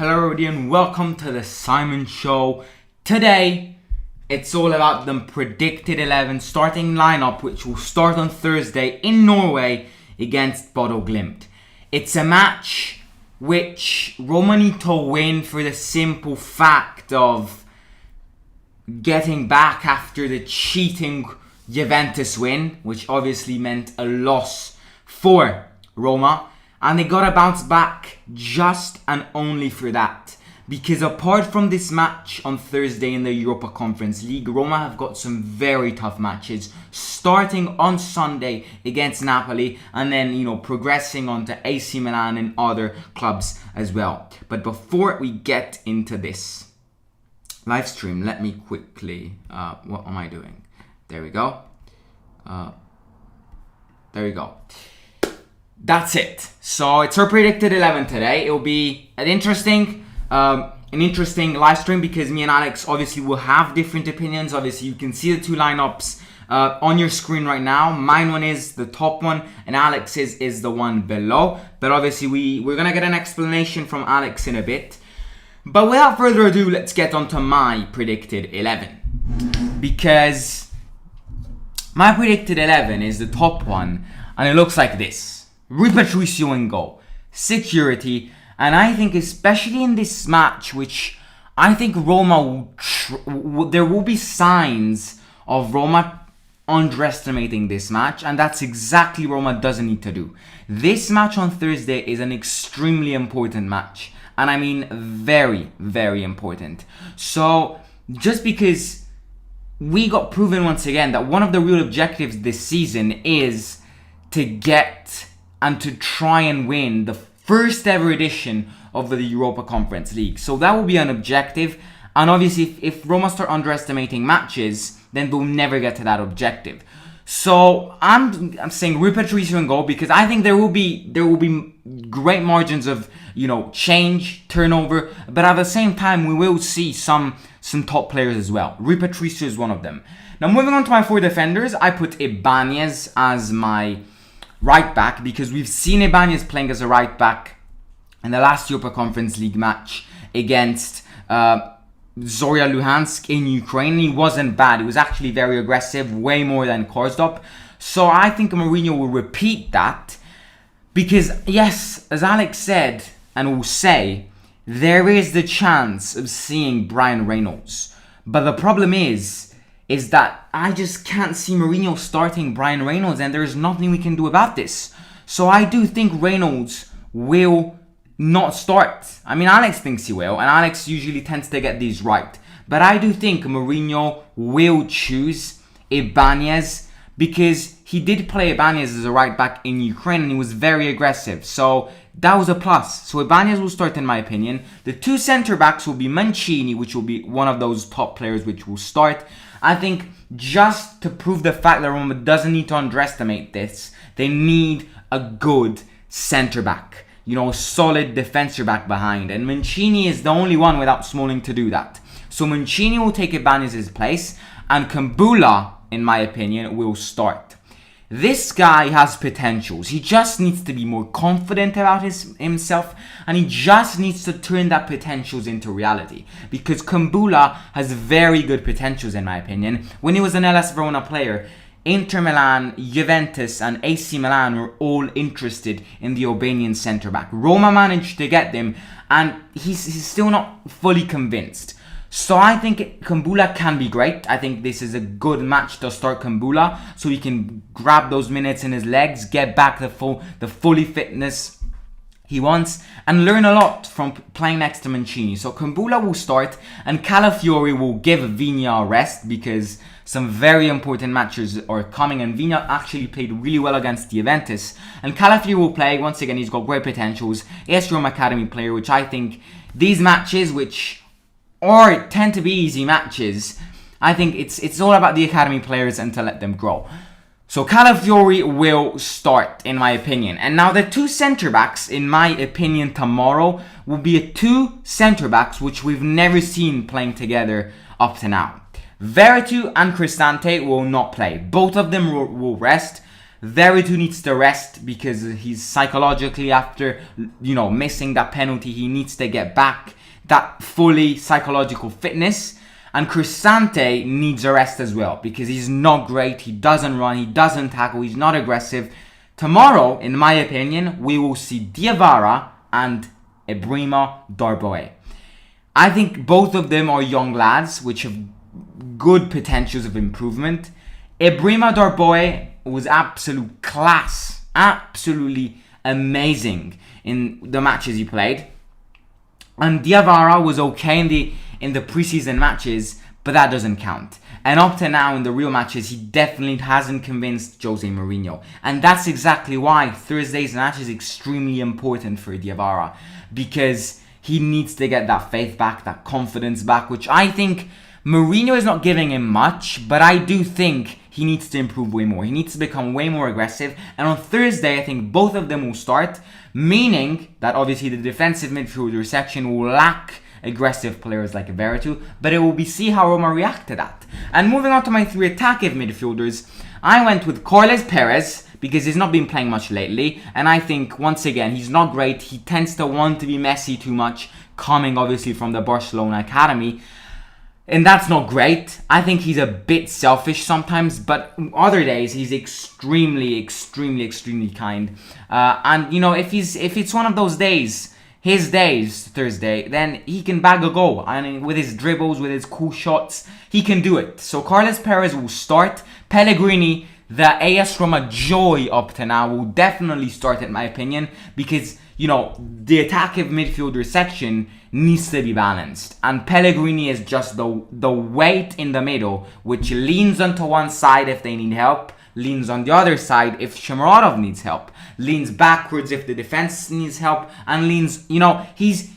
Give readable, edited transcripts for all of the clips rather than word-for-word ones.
Hello everybody and welcome to the Simon Show. Today, it's all about the predicted 11 starting lineup which will start on Thursday in Norway against Bodo Glimt. It's a match which Roma need to win for the simple fact of getting back after the cheating Juventus win, which obviously meant a loss for Roma. And they gotta bounce back just and only for that. Because apart from this match on Thursday in the Europa Conference League, Roma have got some very tough matches. Starting on Sunday against Napoli and then, progressing on to AC Milan and other clubs as well. But before we get into this live stream, let me quickly... what am I doing? There we go. There we go. That's it. So it's our predicted 11 today. It will be an interesting live stream because me and Alex obviously will have different opinions. Obviously, you can see the two lineups on your screen right now. Mine one is the top one, and Alex's is the one below. But obviously, we're gonna get an explanation from Alex in a bit. But without further ado, let's get on to my predicted 11 because my predicted 11 is the top one, and it looks like this. Rui Patricio in goal, security, and I think especially in this match, which I think Roma there will be signs of Roma underestimating this match, and that's exactly Roma doesn't need to do. This match on Thursday is an extremely important match, and I mean very, very important. So just because we got proven once again that one of the real objectives this season is to get and to try and win the first ever edition of the Europa Conference League. So that will be an objective. And obviously, if Roma start underestimating matches, then they'll never get to that objective. So I'm saying Rui Patricio in goal because I think there will be great margins of change, turnover, but at the same time we will see some top players as well. Rui Patricio is one of them. Now moving on to my four defenders, I put Ibanez as my right back because we've seen Ibanez playing as a right back in the last Europa Conference League match against Zorya Luhansk in Ukraine. He wasn't bad. He was actually very aggressive, way more than Karsdorp. So I think Mourinho will repeat that because, yes, as Alex said and will say, there is the chance of seeing Brian Reynolds. But the problem is that I just can't see Mourinho starting Brian Reynolds, and there's nothing we can do about this. So I do think Reynolds will not start. I mean, Alex thinks he will, and Alex usually tends to get these right. But I do think Mourinho will choose Ibanez because he did play Ibanez as a right back in Ukraine, and he was very aggressive. So that was a plus. So Ibanez will start in my opinion. The two centre backs will be Mancini, which will be one of those top players which will start. I think just to prove the fact that Roma doesn't need to underestimate this, they need a good centre-back. A solid defensive back behind. And Mancini is the only one without Smalling to do that. So Mancini will take Ibanez's place, and Kumbula, in my opinion, will start. This guy has potentials. He just needs to be more confident about himself, and he just needs to turn that potentials into reality. Because Kumbula has very good potentials, in my opinion. When he was an AS Roma player, Inter Milan, Juventus, and AC Milan were all interested in the Albanian centre-back. Roma managed to get them, and he's still not fully convinced. So I think Kumbula can be great. I think this is a good match to start Kumbula so he can grab those minutes in his legs, get back the fully fitness he wants, and learn a lot from playing next to Mancini. So Kumbula will start, and Calafiori will give Vigna a rest because some very important matches are coming, and Vigna actually played really well against Juventus. And Calafiori will play. Once again, he's got great potentials. AS Roma Academy player, which I think these matches, which tend to be easy matches, I think it's all about the academy players and to let them grow. So Calafiori will start, in my opinion. And now the two centre-backs, in my opinion, tomorrow will be two centre-backs which we've never seen playing together up to now. Veretout and Cristante will not play. Both of them will rest. Veretout needs to rest because he's psychologically, after missing that penalty, he needs to get back that fully psychological fitness. And Cristante needs a rest as well because he's not great. He doesn't run, he doesn't tackle, he's not aggressive. Tomorrow, in my opinion, we will see Diawara and Ebrima Darboe. I think both of them are young lads which have good potentials of improvement. Ebrima Darboe was absolute class, absolutely amazing in the matches he played. And Diawara was okay in the preseason matches, but that doesn't count. And up to now in the real matches, he definitely hasn't convinced Jose Mourinho. And that's exactly why Thursday's match is extremely important for Diawara, because he needs to get that faith back, that confidence back, which I think Mourinho is not giving him much, but I do think he needs to improve way more. He needs to become way more aggressive. And on Thursday, I think both of them will start, meaning that obviously the defensive midfielder section will lack aggressive players like Veretout, but it will be see how Roma react to that. And moving on to my three attacking midfielders, I went with Carles Perez because he's not been playing much lately, and I think once again he's not great. He tends to want to be messy too much, coming obviously from the Barcelona academy, and that's not great. I think he's a bit selfish sometimes, but other days he's extremely kind. And if it's one of those days, his days, Thursday, then he can bag a goal. I mean, with his dribbles, with his cool shots, he can do it. So Carles Perez will start. Pellegrini, the AS Roma joy up to now, will definitely start in my opinion, because the attacking midfielder section needs to be balanced, and Pellegrini is just the weight in the middle, which leans onto one side if they need help, leans on the other side if Shomurodov needs help, leans backwards if the defense needs help, and leans, he's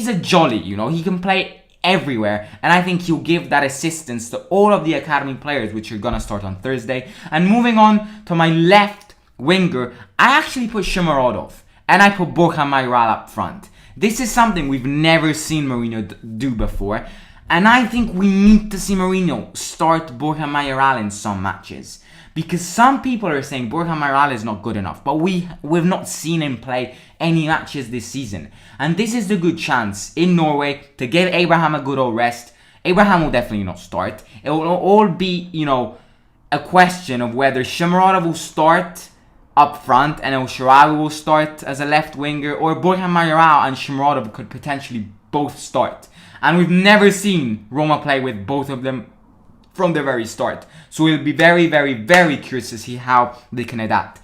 a jolly, he can play everywhere, and I think he'll give that assistance to all of the academy players, which are gonna start on Thursday. And moving on to my left winger, I actually put Shomurodov and I put Borja Mayoral up front. This is something we've never seen Mourinho do before, and I think we need to see Mourinho start Borja Mayoral in some matches, because some people are saying Borja Mayoral is not good enough, but we've not seen him play any matches this season, and this is the good chance in Norway to give Abraham a good old rest. Abraham will definitely not start. It will all be a question of whether Shomurodov will start up front and El Shaarawy will start as a left winger, or Borja Mayoral and Shomurodov could potentially both start. And we've never seen Roma play with both of them from the very start. So we'll be very, very, very curious to see how they can adapt.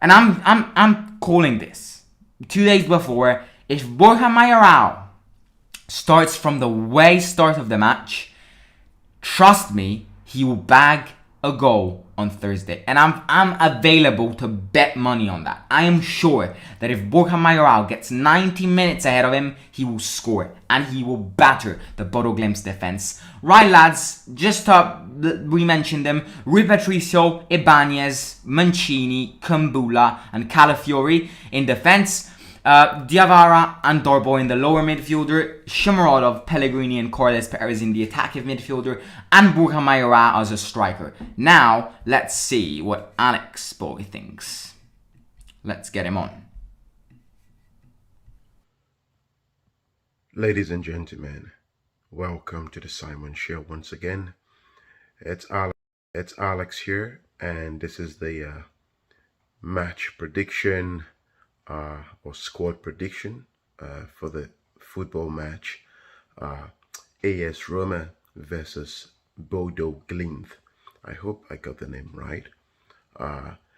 And I'm calling this 2 days before. If Borja Mayoral starts from the way start of the match, trust me, he will bag a goal on Thursday, and I'm available to bet money on that. I am sure that if Borja Mayoral gets 90 minutes ahead of him, he will score and he will batter the Bodo Glimt's defense. Right, lads, just to re-mention them: Rui Patricio, Ibanez, Mancini, Kumbula, and Calafiori in defense. Diawara and Darboe in the lower midfielder, Shomurodov, Pellegrini and Carles Perez in the attacking midfielder, and Borja Mayoral as a striker. Now, let's see what Alex Boy thinks. Let's get him on. Ladies and gentlemen, welcome to the Simon Show once again. It's Alex here, and this is the match prediction or squad prediction for the football match AS Roma versus Bodo Glimt. I hope I got the name right.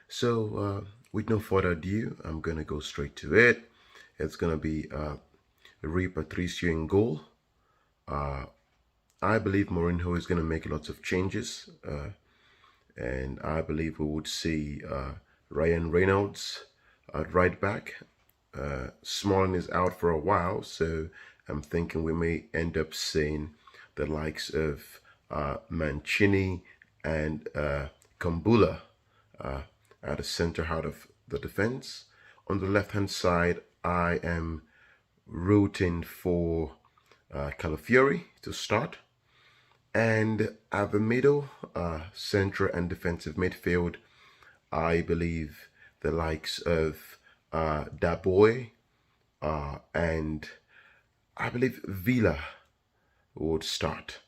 So with no further ado, I'm gonna go straight to it. It's gonna be Rui Patricio in goal. I believe Mourinho is gonna make lots of changes, and I believe we would see Ryan Reynolds at right back. Smalling is out for a while, so I'm thinking we may end up seeing the likes of Mancini and Kumbula at the center out of the defense. On the left hand side, I am rooting for Calafiori to start, and at the middle, central and defensive midfield, I believe the likes of Daboy and I believe Villa would start.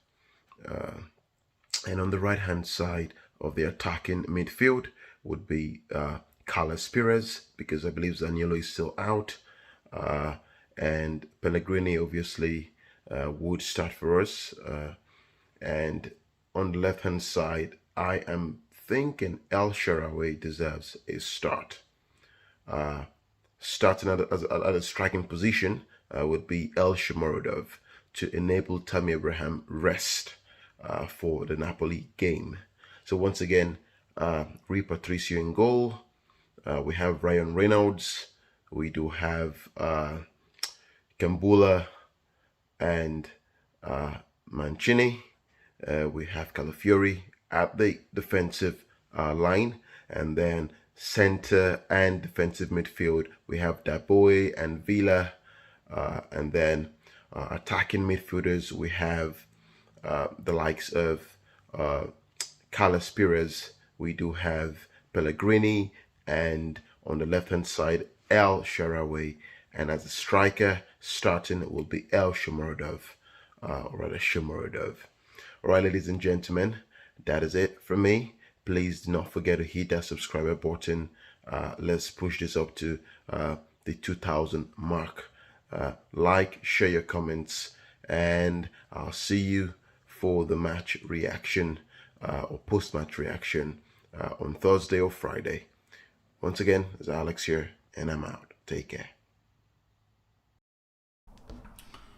And on the right hand side of the attacking midfield would be Carlos Perez, because I believe Zaniolo is still out. And Pellegrini obviously would start for us. And on the left hand side, I am thinking El Shaarawy deserves a start. Starting at a striking position would be El Shomurodov to enable Tammy Abraham rest for the Napoli game. So once again, Rui Patricio in goal. We have Ryan Reynolds. We do have Kambula and Mancini. We have Calafiori at the defensive line, and then center and defensive midfield we have Daboy and Villa, and then attacking midfielders we have the likes of Carlos Perez. We do have Pellegrini, and on the left hand side El Shaarawy, and as a striker starting will be El Shomurodov, or rather Shomurodov. All right, ladies and gentlemen, that is it from me. Please do not forget to hit that subscriber button. Let's push this up to the 2,000 mark. Like, share your comments, and I'll see you for the match reaction or post-match reaction on Thursday or Friday. Once again, it's Alex here, and I'm out. Take care.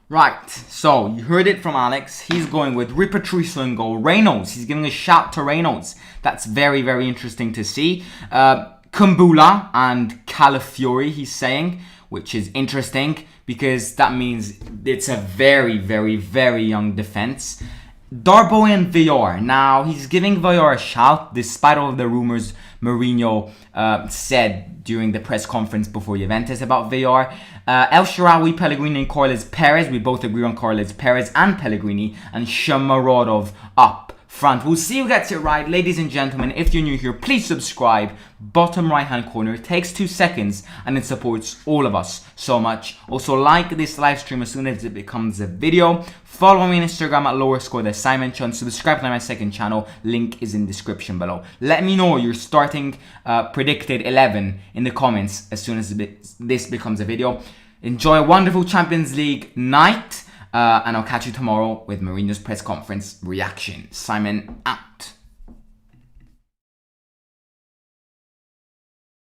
Right, so you heard it from Alex. He's going with Rui Patricio in goal. Reynolds, he's giving a shout to Reynolds. That's very, very interesting to see. Kumbula and Calafiori, he's saying, which is interesting because that means it's a very, very, very young defense. Darboy and Villar. Now, he's giving Villar a shout despite all of the rumors Mourinho said during the press conference before Juventus about Villar. El Shaarawy, Pellegrini and Carlos Perez. We both agree on Carlos Perez and Pellegrini, and Shomurodov up front. We'll see who gets it right. Ladies and gentlemen, if you're new here, please subscribe. Bottom right hand corner. It takes 2 seconds and it supports all of us so much. Also, like this live stream as soon as it becomes a video. Follow me on Instagram at lowerscore the Simon Chun. Subscribe to my second channel. Link is in description below. Let me know your starting predicted 11 in the comments as soon as this becomes a video. Enjoy a wonderful Champions League night. And I'll catch you tomorrow with Mourinho's press conference reaction. Simon out.